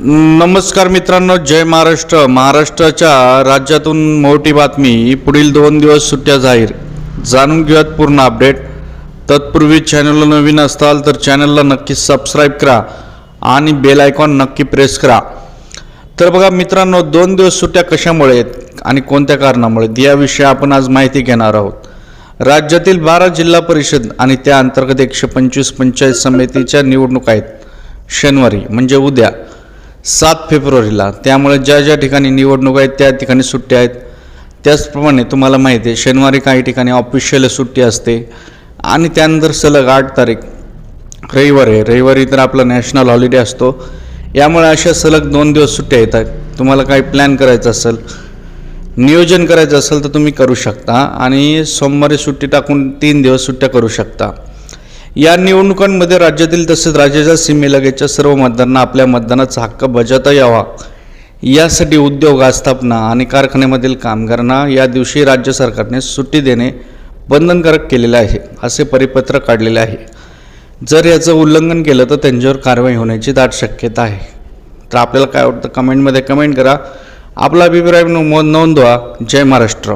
नमस्कार मित्रांनो, जय महाराष्ट्र। महाराष्ट्राच्या राज्यातून मोठी बातमी, पुढील 2 दिवस सुट्ट्या जाहीर। जाणून घेऊयात पूर्ण अपडेट। तत्पूर्वी चॅनलला नवीन असाल तर चॅनलला नक्की सबस्क्राईब करा आणि बेल आयकॉन नक्की प्रेस करा। तर बघा मित्रांनो, 2 दिवस सुट्ट्या कशामुळे आणि कोणत्या कारणामुळे याविषयी आपण आज माहिती घेणार आहोत। राज्यातील 12 जिल्हा परिषद आणि त्या अंतर्गत 125 पंचायत समितीच्या निवडणुका आहेत शनिवारी, म्हणजे उद्या 7 फेब्रुवारीला। त्यामुळे ज्या ज्या ठिकाणी निवडणूक आहेत त्या ठिकाणी सुट्ट्या आहेत। त्याचप्रमाणे तुम्हाला माहिती आहे, शनिवारी काही ठिकाणी ऑफिशियल सुट्टी असते आणि त्यानंतर सलग 8 तारीख रविवार आहे। रविवारी तर आपला नॅशनल हॉलिडे असतो। यामुळे अशा सलग 2 दिवस सुट्ट्या येतात। तुम्हाला काही प्लॅन करायचं असेल, नियोजन करायचं असेल तर तुम्ही करू शकता आणि सोमवारी सुट्टी टाकून 3 दिवस सुट्ट्या करू शकता। या निवडणुकांमध्ये राज्यातील तसेच राज्याच्या सीमेलगतच्या सर्व मतदारांना आपल्या मतदानाचा हक्क बजावता यावा, यासाठी उद्योग, आस्थापना आणि कारखान्यामधील कामगारांना या दिवशी राज्य सरकारने सुट्टी देणे बंधनकारक केलेले आहे, असे परिपत्र काढलेले आहे। जर याचं उल्लंघन केलं तर त्यांच्यावर कारवाई होण्याची दाट शक्यता आहे। तर आपल्याला काय वाटतं कमेंटमध्ये कमेंट करा, आपला अभिप्राय नोंदवा। जय महाराष्ट्र।